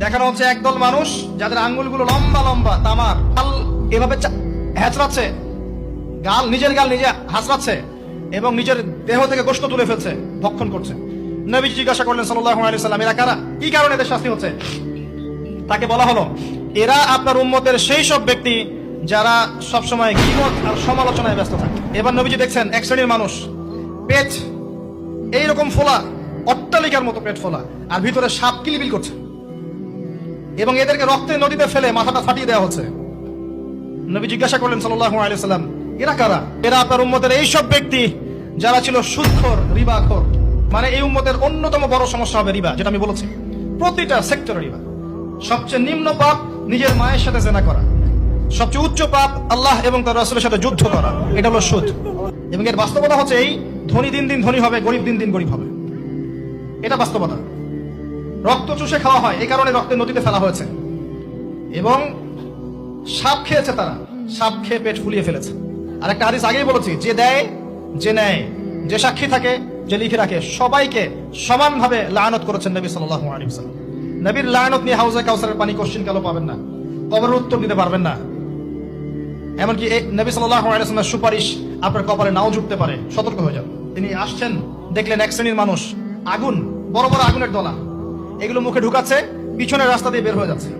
দেখানো হচ্ছে একদল মানুষ যাদের আঙ্গুলগুলো লম্বা লম্বা তামার, এভাবে হ্যাচড়াচ্ছে, নিজের গাল নিজে হাসড়াচ্ছে এবং নিজের দেহ থেকে গোশত তুলে ফেলছে, ভক্ষণ করছে। নবীজি জিজ্ঞাসা করলেন সাল্লাল্লাহু আলাইহি ওয়াসাল্লাম, এরা কারা? কি কারণে এদের শাস্তি হচ্ছে? তাকে বলা হলো, এরা আপনার উম্মতের সেই সব ব্যক্তি যারা সবসময় গীবত আর সমালোচনায় ব্যস্ত থাকে। এবার নবীজি দেখছেন এক শ্রেণীর মানুষ, পেট এইরকম ফোলা, অট্টালিকার মতো পেট ফোলা, আর ভিতরে সাপ কিলবিল করছে, এবং এদেরকে রক্তের নদীতে ফেলে মাথাটা ফাটিয়ে দেওয়া হচ্ছে। নবী জিজ্ঞাসা করলেন সাল্লাল্লাহু আলাইহি ওয়াসাল্লাম, এরা কারা? এরা আপনার উম্মতের এই সব ব্যক্তি যারা ছিল সুদখোর, রিবাখোর। মানে এই উম্মতের অন্যতম বড় সমস্যা হবে রিবা, যেটা আমি বলেছি, প্রতিটা সেক্টরে রিবা। সবচেয়ে নিম্ন পাপ নিজের মায়ের সাথে জেনা করা, সবচেয়ে উচ্চ পাপ আল্লাহ এবং তার রাসূলের সাথে যুদ্ধ করা, এটা হলো সুদ। এবং এর বাস্তবতা হচ্ছে এই, ধনী দিন দিন ধনী হবে, গরিব দিন দিন গরিব হবে, এটা বাস্তবতা। রক্ত চুষে খাওয়া হয়, এই কারণে রক্তের নদীতে ফেলা হয়েছে। এবং সাপ খেয়েছে তারা, সাপ খেয়ে পেট ফুলিয়ে ফেলেছে। আর একটা হাদিস আগেই বলেছি, যে দেয়, যে নেয়, যে সাক্ষী থাকে, যে লিখে রাখে, সবাইকে সমানভাবে লানত করেছেন নবী সাল্লাল্লাহু আলাইহি ওয়াসাল্লাম। নবীর লানত নিয়ে হাউজে কাউসারের পানি কোশ্চিন কালো পাবেন না, কবরের উত্তর দিতে পারবেন না। এমনকি নবী সাল্লাল্লাহু আলাইহি ওয়াসাল্লামের সুপারিশ আপনার কপালে নাও জুটতে পারে, সতর্ক হয়ে যান। তিনি আসছেন, দেখলেন এক শ্রেণীর মানুষ আগুন, বড় বড় আগুনের দলা, এগুলো মুখে ঢুকাচ্ছে, পিছনের রাস্তা দিয়ে বের হয়ে যাচ্ছে।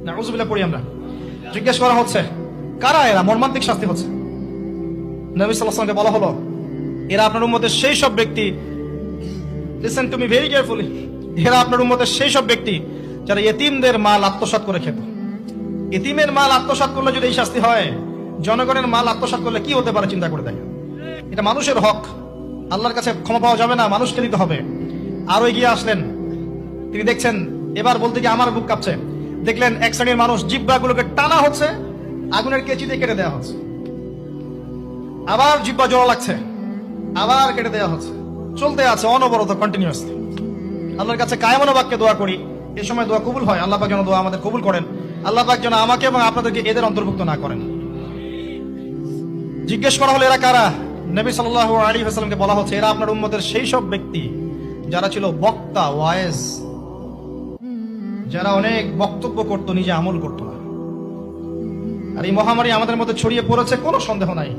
নাউযুবিল্লাহ পড়ি আমরা। জিজ্ঞেস করা হচ্ছে, কারা এরা? মর্মান্তিক শাস্তি হচ্ছে। নবী সাল্লাল্লাহু আলাইহি ওয়াসাল্লামকে বলা হলো, এরা আপনার উম্মতের সেই সব ব্যক্তি, listen to me very carefully, এরা আপনার উম্মতের সেই সব ব্যক্তি যারা ইতিমদের মাল আত্মসাৎ করে খেত। ইতিমের মাল আত্মসাৎ করলে যদি এই শাস্তি হয়, জনগণের মাল আত্মসাৎ করলে কি হতে পারে চিন্তা করে দেখেন। এটা মানুষের হক, আল্লাহর কাছে ক্ষমা পাওয়া যাবে না, মানুষকে দিতে হবে। আরো এগিয়ে আসলেন, তিনি দেখছেন, এবার বলতে গিয়ে আমার বুক কাঁপছে, দেখলেন এক শ্রেণীর মানুষ জিহ্বাগুলোকে টানা হচ্ছে, আগুনের কেচি দিয়ে কেটে দেওয়া হচ্ছে, আবার জিহ্বা জোড়া লাগছে, আবার কেটে দেওয়া হচ্ছে, চলতে আছে অনবরত, কন্টিনিউয়াসলি। আল্লাহর কাছে কায়মনো বাক্যে দোয়া করি, এই সময় দোয়া কবুল হয়। আল্লাহ পাক যেন দোয়া আমাদের কবুল করেন, আল্লাহ পাক যেন আমাকে এবং আপনাদেরকে এদের অন্তর্ভুক্ত না করেন। জিজ্ঞেস করা হলো, এরা কারা? নবী সাল্লাল্লাহু আলাইহি ওয়াসাল্লামকে বলা হচ্ছে, এরা আপনার উম্মতের সেই সব ব্যক্তি যারা ছিল বক্তা, ওয়াইজ, যারা অনেক বক্তব্য করত, নিজে আমল করত না। আর এই মহামারী আমাদের মধ্যে ছড়িয়ে পড়েছে, কোনো সন্দেহ নাই।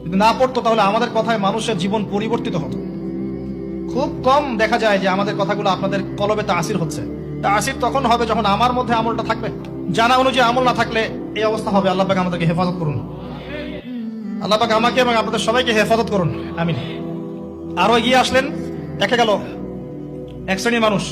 যদি না পড়তো তাহলে আমাদের কথায় মানুষের জীবন পরিবর্তিত হতো। খুব কম দেখা যায় যে আমাদের কথাগুলো আপনাদের কলবে তাসির হচ্ছে। তাসির তখন হবে যখন আমার মধ্যে আমলটা থাকবে। জানা অনুযায়ী আমল না থাকলে এই অবস্থা হবে। আল্লাহ পাক আমাদেরকে হেফাজত করুন, আল্লাহ পাক আমাকে এবং আপনাদের সবাইকে হেফাজত করুন, আমিন। আরো এগিয়ে আসলেন, দেখা গেল এক শ্রেণীর মানুষ